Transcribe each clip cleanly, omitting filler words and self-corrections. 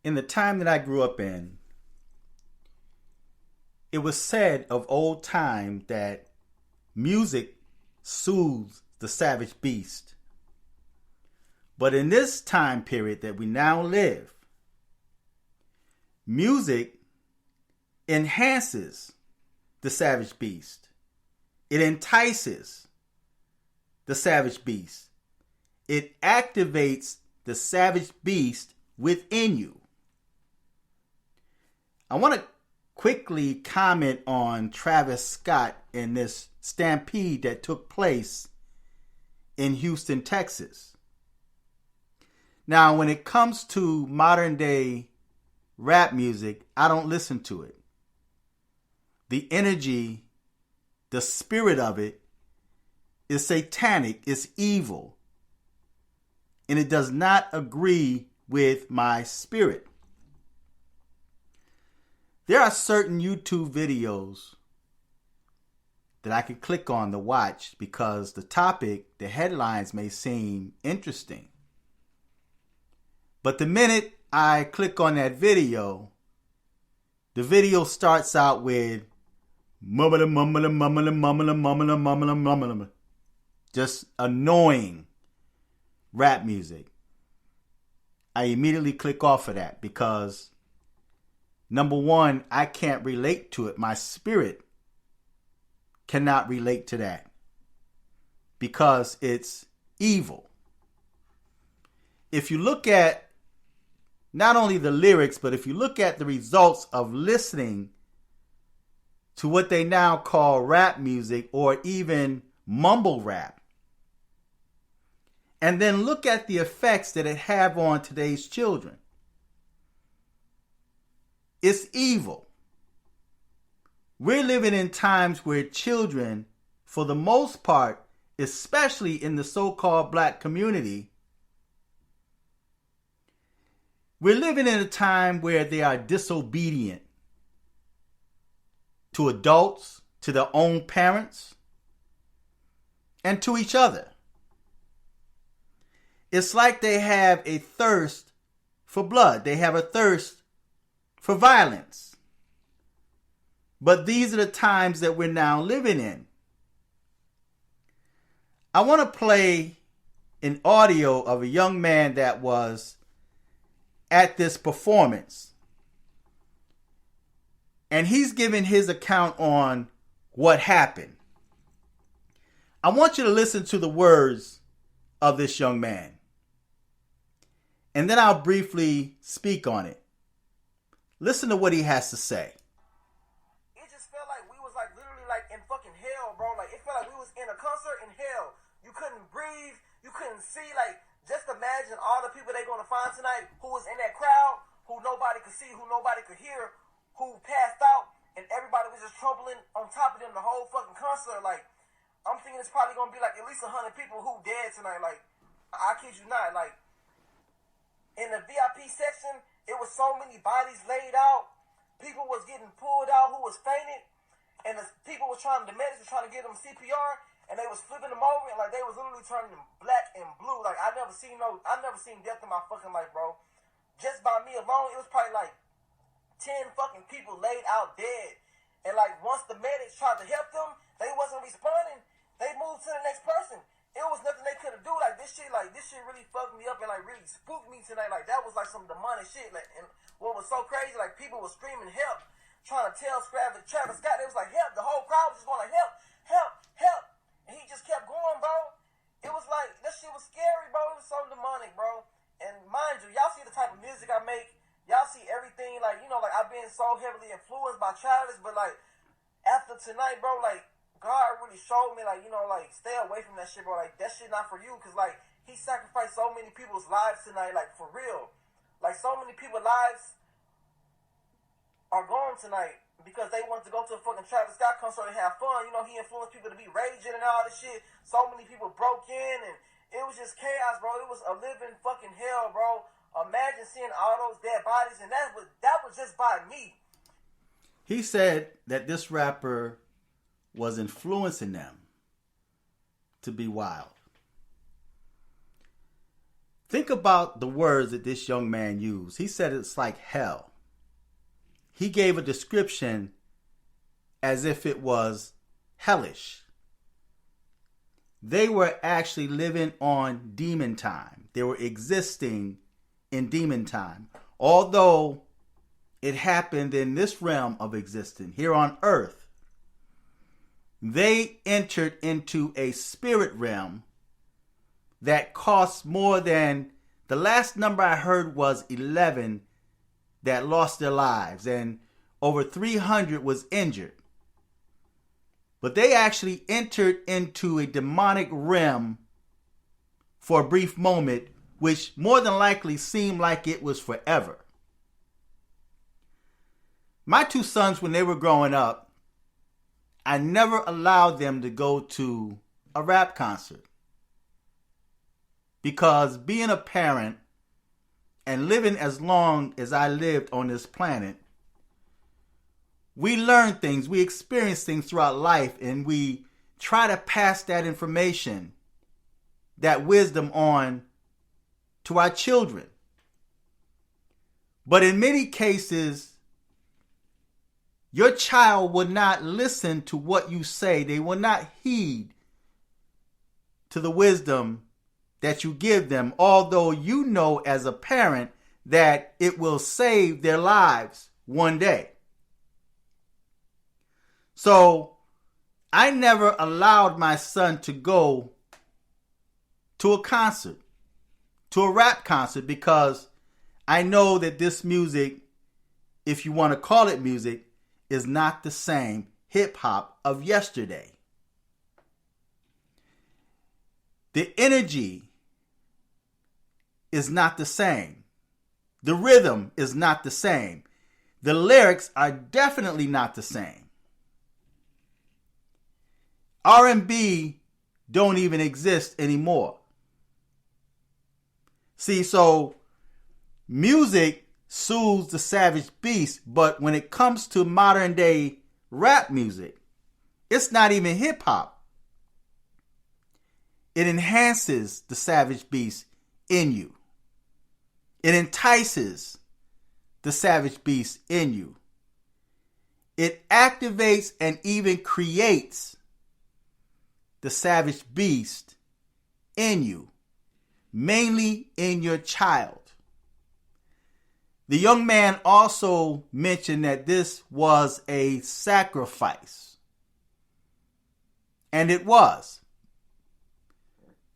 In the time that I grew up in, it was said of old time that music soothes the savage beast. But in this time period that we now live, music enhances the savage beast. It entices the savage beast. It activates the savage beast within you. I want to quickly comment on Travis Scott and this stampede that took place in Houston, Texas. Now, when it comes to modern day rap music, I don't listen to it. The energy, the spirit of it is satanic, it's evil, and it does not agree with my spirit. There are certain YouTube videos that I can click on to watch because the topic, the headlines may seem interesting. But the minute I click on that video, the video starts out with mumbling, mumbling, mumbling, mumbling, mumbling, mumbling, mumbling. Just annoying rap music. I immediately click off of that because, number one, I can't relate to it. My spirit cannot relate to that because it's evil. If you look at not only the lyrics, but if you look at the results of listening to what they now call rap music or even mumble rap, and then look at the effects that it have on today's children, it's evil. We're living in times where children, for the most part, especially in the so-called black community, we're living in a time where they are disobedient to adults, to their own parents, and to each other. It's like they have a thirst for blood. They have a thirst for violence. But these are the times that we're now living in. I want to play an audio of a young man that was at this performance. And he's giving his account on what happened. I want you to listen to the words of this young man. And then I'll briefly speak on it. Listen to what he has to say. It just felt like we was like literally like in fucking hell, bro. Like it felt like we was in a concert in hell. You couldn't breathe. You couldn't see. Like just imagine all the people they're gonna find tonight who was in that crowd, who nobody could see, who nobody could hear, who passed out, and everybody was just trampling on top of them the whole fucking concert. Like I'm thinking it's probably gonna be like at least 100 people who dead tonight. Like I kid you not. Like in the VIP section, it was so many bodies laid out. People was getting pulled out who was fainted. And the people was the medics were trying to give them CPR. And they was flipping them over. And like they was literally turning them black and blue. Like I never seen death in my fucking life, bro. Just by me alone, it was probably like 10 fucking people laid out dead. And like once the medics tried to help them, they wasn't responding. They moved to the next person. It was nothing they could have do. Like this shit really fucked me up and like really spooked me tonight. Like that was like some demonic shit. Like, and what was so crazy, like people were screaming help, trying to tell Travis Scott. They was like help. The whole crowd was just going like help, help, help, and he just kept going, bro. It was like that shit was scary, bro. It was so demonic, bro. And mind you, y'all see the type of music I make. Y'all see everything. Like like I've been so heavily influenced by Travis, but like after tonight, bro, like. God really showed me, like, like, stay away from that shit, bro. Like, that shit not for you. Because, like, he sacrificed so many people's lives tonight, like, for real. Like, so many people's lives are gone tonight because they wanted to go to a fucking Travis Scott concert and have fun. He influenced people to be raging and all this shit. So many people broke in, and it was just chaos, bro. It was a living fucking hell, bro. Imagine seeing all those dead bodies, and that was just by me. He said that this rapper was influencing them to be wild. Think about the words that this young man used. He said it's like hell. He gave a description as if it was hellish. They were actually living on demon time. They were existing in demon time. Although it happened in this realm of existence, here on earth, they entered into a spirit realm that cost more than, the last number I heard was 11 that lost their lives, and over 300 was injured. But they actually entered into a demonic realm for a brief moment, which more than likely seemed like it was forever. My two sons, when they were growing up, I never allowed them to go to a rap concert. Because being a parent and living as long as I lived on this planet, we learn things, we experience things throughout life, and we try to pass that information, that wisdom on to our children. But in many cases, your child will not listen to what you say. They will not heed to the wisdom that you give them, although you know as a parent that it will save their lives one day. So I never allowed my son to go to a concert, to a rap concert, because I know that this music, if you want to call it music, is not the same hip hop of yesterday. The energy is not the same. The rhythm is not the same. The lyrics are definitely not the same. R&B don't even exist anymore. See, so music soothes the savage beast, but when it comes to modern day rap music, it's not even hip hop. It enhances the savage beast in you. It entices the savage beast in you. It activates and even creates the savage beast in you, mainly in your child. The young man also mentioned that this was a sacrifice. And it was.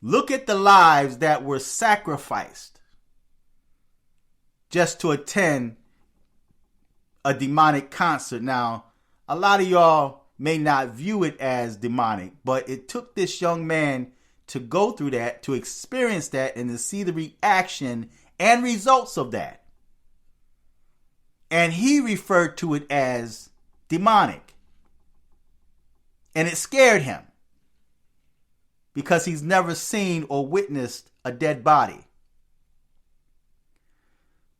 Look at the lives that were sacrificed just to attend a demonic concert. Now, a lot of y'all may not view it as demonic, but it took this young man to go through that, to experience that, and to see the reaction and results of that. And he referred to it as demonic. And it scared him, because he's never seen or witnessed a dead body.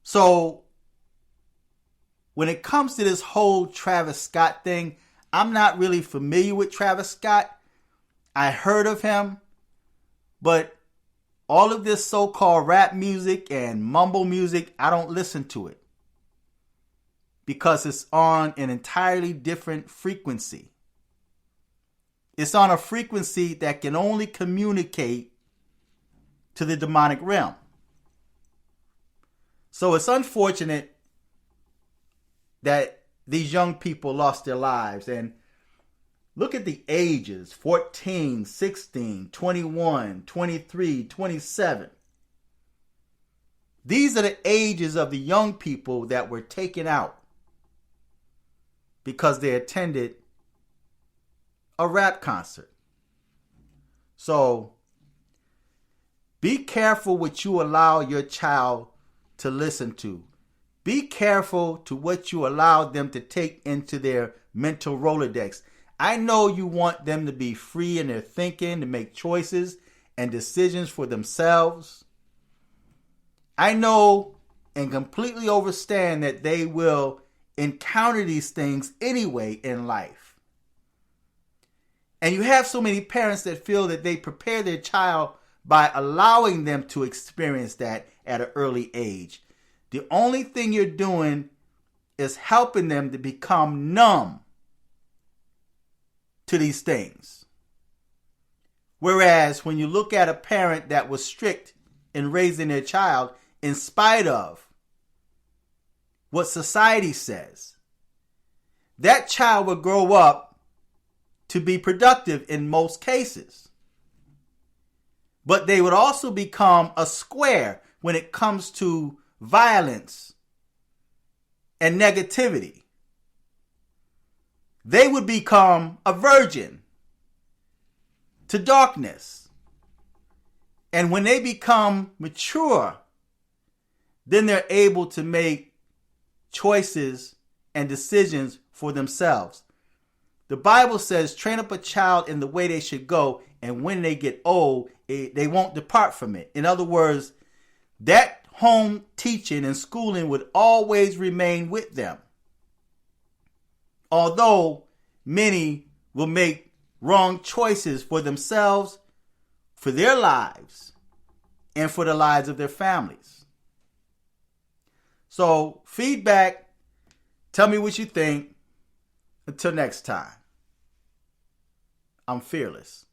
So, when it comes to this whole Travis Scott thing, I'm not really familiar with Travis Scott. I heard of him, but all of this so-called rap music and mumble music, I don't listen to it, because it's on an entirely different frequency. It's on a frequency that can only communicate to the demonic realm. So it's unfortunate that these young people lost their lives. And look at the ages: 14, 16, 21, 23, 27. These are the ages of the young people that were taken out because they attended a rap concert. So be careful what you allow your child to listen to. Be careful to what you allow them to take into their mental Rolodex. I know you want them to be free in their thinking, to make choices and decisions for themselves. I know and completely understand that they will encounter these things anyway in life. And you have so many parents that feel that they prepare their child by allowing them to experience that at an early age. The only thing you're doing is helping them to become numb to these things. Whereas when you look at a parent that was strict in raising their child in spite of what society says, that child will grow up to be productive in most cases. But they would also become a square when it comes to violence and negativity. They would become a virgin to darkness. And when they become mature, then they're able to make choices and decisions for themselves. The Bible says, train up a child in the way they should go, and when they get old, they won't depart from it. In other words, that home teaching and schooling would always remain with them. Although many will make wrong choices for themselves, for their lives, and for the lives of their families. So, feedback, tell me what you think. Until next time, I'm fearless.